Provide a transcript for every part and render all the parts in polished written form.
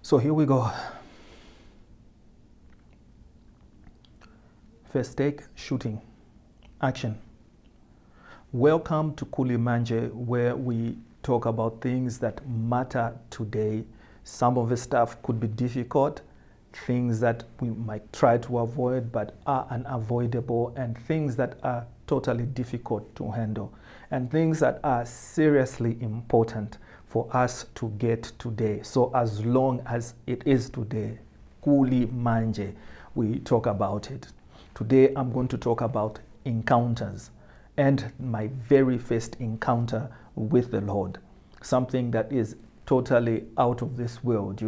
So here we go. First take, shooting. Action. Welcome to Kulimanje, where we talk about things that matter today. Some of the stuff could be difficult, things that we might try to avoid but are unavoidable, and things that are totally difficult to handle, and things that are seriously important for us to get today. So as long as it is today, Kulimanje, we talk about it. Today I'm going to talk about encounters and my very first encounter with the Lord. Something that is totally out of this world,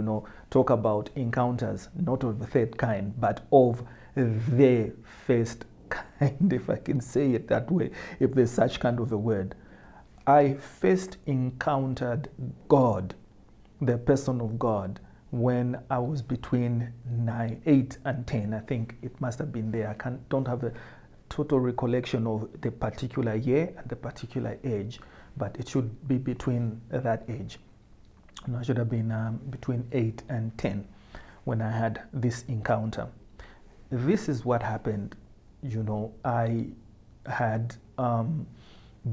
talk about encounters, not of the third kind, but of the first kind, if I can say it that way, if there's such kind of a word. I first encountered God, the person of God, when I was between 8 and 10. I think it must have been there. Don't have a total recollection of the particular year and the particular age, but it should be between that age. And I should have been between 8 and 10 when I had this encounter. This is what happened. I had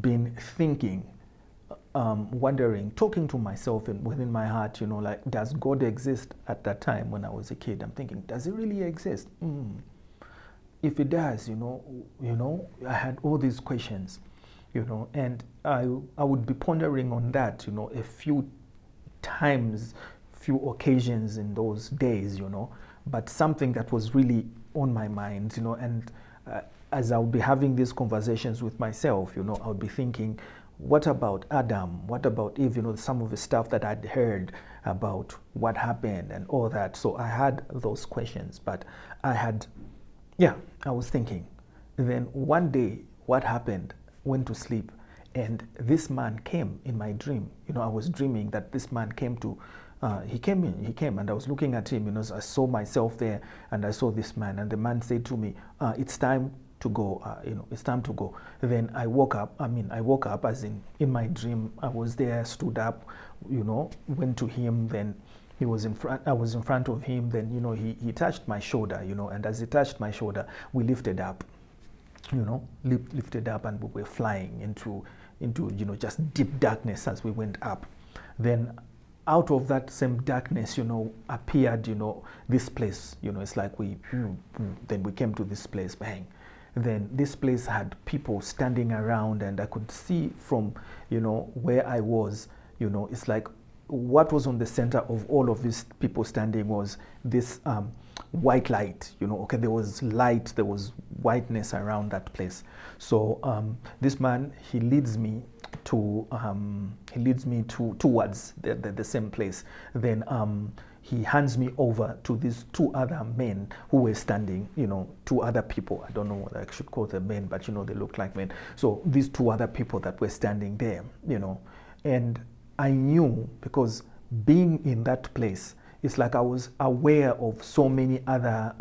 been thinking, wondering, talking to myself and within my heart, like, does God exist? At that time when I was a kid, I'm thinking, does he really exist? If it does, I had all these questions, and I would be pondering on that, a few times, few occasions in those days, but something that was really on my mind, and as I would be having these conversations with myself, I would be thinking, what about Adam? What about Eve? Some of the stuff that I'd heard about what happened and all that. So I had those questions, but I was thinking. And then one day, what happened? Went to sleep, and this man came in my dream. I was dreaming that this man came to, he came, and I was looking at him. I saw myself there, and I saw this man, and the man said to me, "It's time to go. It's time to go." Then I woke up. I woke up as in my dream. I was there, stood up, went to him. Then he was in front. I was in front of him. Then he touched my shoulder. And as he touched my shoulder, we lifted up. Lifted up, and we were flying into just deep darkness as we went up. Then out of that same darkness, appeared, this place. It's like then we came to this place, bang. Then this place had people standing around, and I could see from, where I was, it's like what was on the center of all of these people standing was this white light, there was light, there was whiteness around that place. So this man, he leads me towards the same place. Then he hands me over to these two other men who were standing, two other people. I don't know what I should call them men, but they look like men. So these two other people that were standing there, and I knew, because being in that place, it's like I was aware of so many other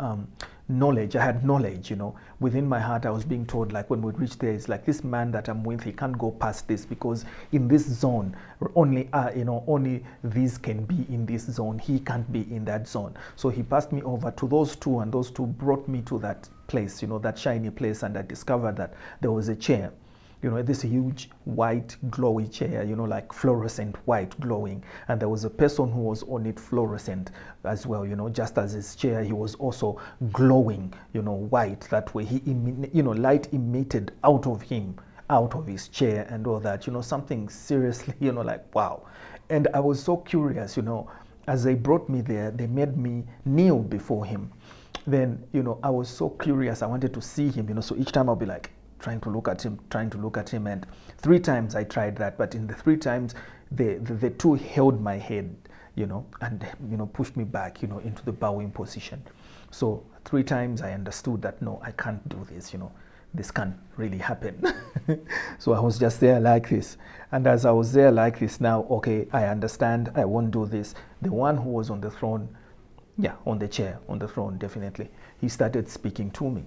knowledge. I had knowledge, within my heart. I was being told, like, when we reach there, it's like, this man that I'm with, he can't go past this, because in this zone only only these can be in this zone. He can't be in that zone. So he passed me over to those two, and those two brought me to that place, that shiny place, and I discovered that there was a chair. This huge white glowy chair, like fluorescent white glowing. And there was a person who was on it fluorescent as well, just as his chair, he was also glowing, white. That way light emitted out of him, out of his chair and all that, something seriously, like, wow. And I was so curious, as they brought me there, they made me kneel before him. Then, I was so curious. I wanted to see him, so each time I'll be like, trying to look at him, and 3 times I tried that, but in the 3 times the two held my head, and pushed me back, into the bowing position. So 3 times I understood that, no, I can't do this, this can't really happen. So I was just there like this, and as I was there like this, now, okay, I understand, I won't do this. The one who was on the throne, on the chair, on the throne, definitely, he started speaking to me.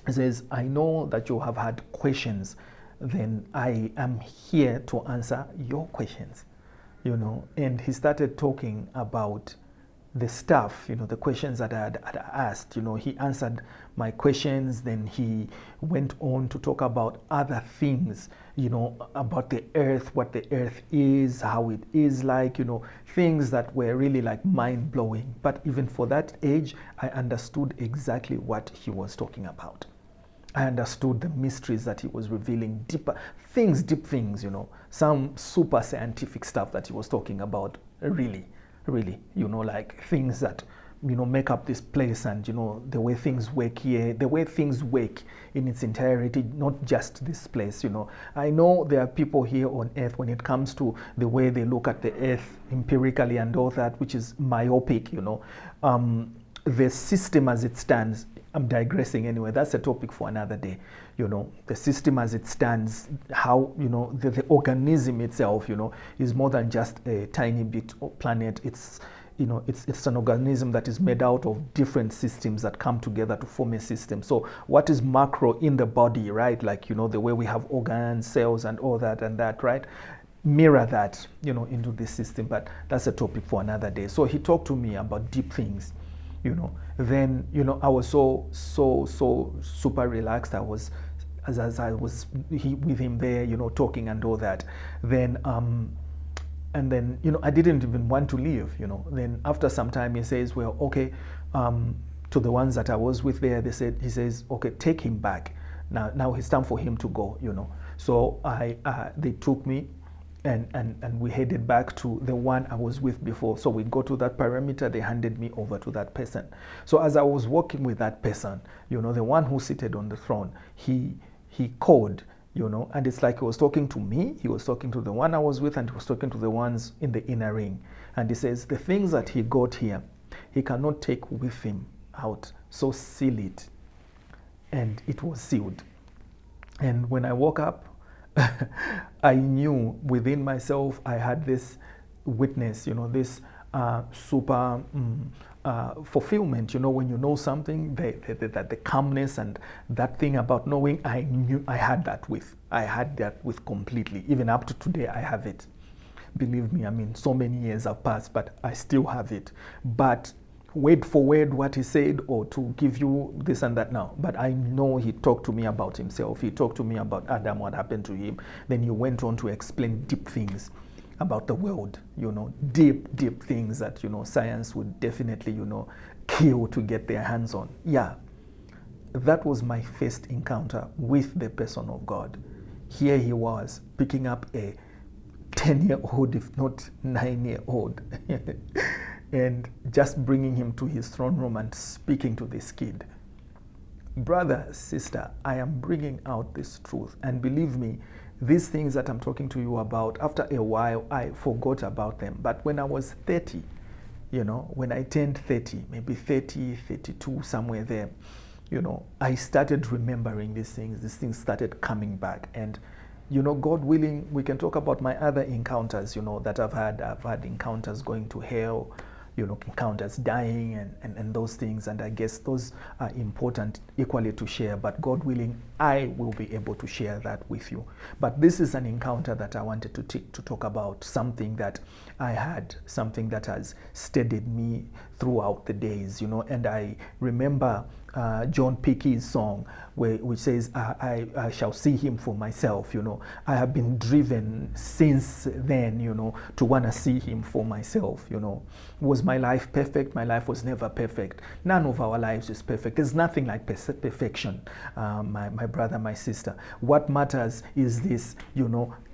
He says, I know that you have had questions, then I am here to answer your questions, And he started talking about the stuff, the questions that I had asked. He answered my questions, then he went on to talk about other things, about the earth, what the earth is, how it is like, things that were really like mind-blowing. But even for that age, I understood exactly what he was talking about. I understood the mysteries that he was revealing, deep things, some super scientific stuff that he was talking about, really, like things that, make up this place, and, the way things work here, the way things work in its entirety, not just this place, I know there are people here on earth, when it comes to the way they look at the earth empirically and all that, which is myopic, the system as it stands, I'm digressing anyway, that's a topic for another day. The system as it stands, how, the organism itself, is more than just a tiny bit of planet. It's, it's an organism that is made out of different systems that come together to form a system. So what is macro in the body, right? Like, the way we have organs, cells, and all that and that, right? Mirror that, into this system, but that's a topic for another day. So he talked to me about deep things. Then I was so super relaxed. I was as I was with him there, talking and all that. Then and then I didn't even want to leave. Then after some time he says, well, okay, to the ones that I was with there, he says, okay, take him back. Now it's time for him to go. So they took me. And we headed back to the one I was with before. So we go to that perimeter, they handed me over to that person. So as I was walking with that person, the one who seated on the throne, he called, and it's like he was talking to me, he was talking to the one I was with, and he was talking to the ones in the inner ring. And he says, the things that he got here, he cannot take with him out, so seal it. And it was sealed. And when I woke up, I knew within myself I had this witness, this super fulfillment. When you know something, the calmness and that thing about knowing, I knew I had that with completely. Even up to today, I have it. Believe me, so many years have passed, but I still have it. But word for word what he said, or to give you this and that now. But I know he talked to me about himself. He talked to me about Adam, what happened to him. Then he went on to explain deep things about the world, deep things that, science would definitely, kill to get their hands on. Yeah, that was my first encounter with the person of God. Here he was picking up a 10-year-old, if not 9-year-old. And just bringing him to his throne room and speaking to this kid. Brother, sister, I am bringing out this truth. And believe me, these things that I'm talking to you about, after a while, I forgot about them. But when I was 30, when I turned 30, maybe 30, 32, somewhere there, I started remembering these things. These things started coming back. And God willing, we can talk about my other encounters, that I've had. I've had encounters going to hell, encounters dying and those things. And I guess those are important equally to share. But God willing, I will be able to share that with you. But this is an encounter that I wanted to talk about, something that I had, something that has steadied me throughout the days, And I remember John Picky's song, which says, I shall see him for myself, I have been driven since then, to want to see him for myself, Was my life perfect? My life was never perfect. None of our lives is perfect. There's nothing like perfection, my brother, my sister. What matters is this,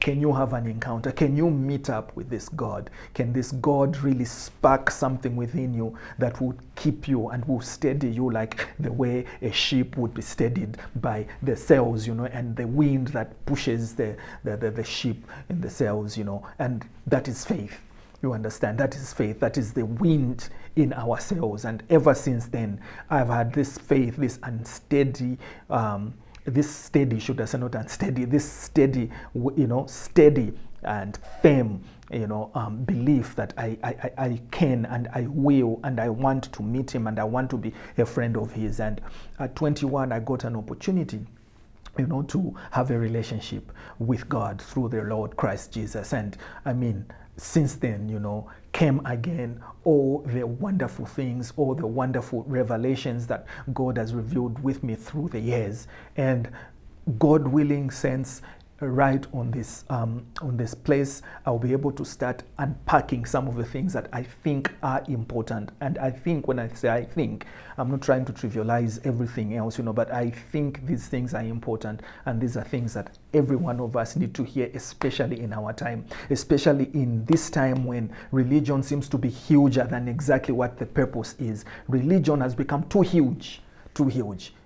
can you have an encounter? Can you meet up with this God? Can this God really spark something within you that would keep you and will steady you like the way a ship would be steadied by the sails, and the wind that pushes the ship in the sails, and that is faith. You understand? That is faith. That is the wind in our sails. And ever since then, I've had this faith, this unsteady, this steady, should I say not unsteady, this steady, steady and firm, belief that I can and I will and I want to meet him and I want to be a friend of his. And at 21, I got an opportunity, to have a relationship with God through the Lord Christ Jesus. And since then, came again, all the wonderful things, all the wonderful revelations that God has revealed with me through the years. And God willing, since right on this place, I'll be able to start unpacking some of the things that I think are important. And I think, when I say I think, I'm not trying to trivialize everything else, but I think these things are important, and these are things that every one of us need to hear, especially in our time, especially in this time when religion seems to be huger than exactly what the purpose is. Religion has become too huge.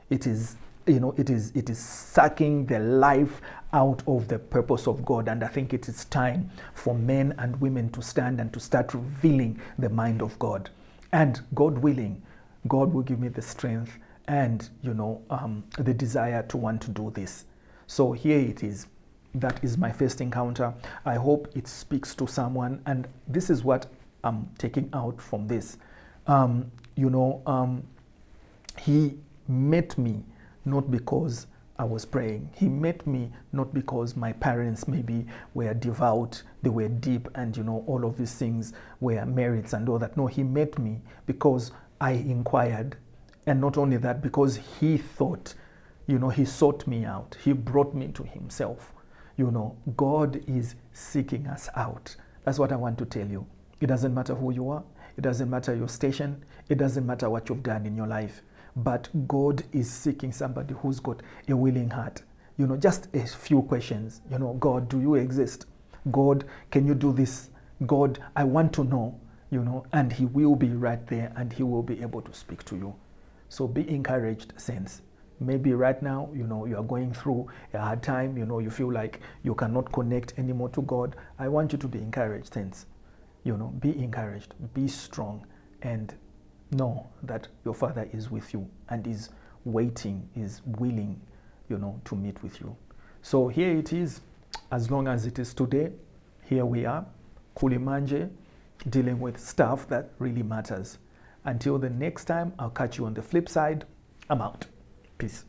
It is it is sucking the life out of the purpose of God. And I think it is time for men and women to stand and to start revealing the mind of God. And God willing, God will give me the strength and, the desire to want to do this. So here it is. That is my first encounter. I hope it speaks to someone. And this is what I'm taking out from this. He met me not because I was praying. He met me not because my parents maybe were devout, they were deep, and all of these things were merits and all that. No, he met me because I inquired. And not only that, because he thought, he sought me out. He brought me to himself. God is seeking us out. That's what I want to tell you. It doesn't matter who you are. It doesn't matter your station. It doesn't matter what you've done in your life. But God is seeking somebody who's got a willing heart. Just a few questions. God, do you exist? God, can you do this? God, I want to know, and he will be right there, and he will be able to speak to you. So be encouraged, saints. Maybe right now, you are going through a hard time, you feel like you cannot connect anymore to God. I want you to be encouraged, saints. Be encouraged, be strong, and know that your Father is with you and is waiting, is willing, to meet with you. So here it is. As long as it is today, here we are, Kulimanje, dealing with stuff that really matters. Until the next time, I'll catch you on the flip side. I'm out. Peace.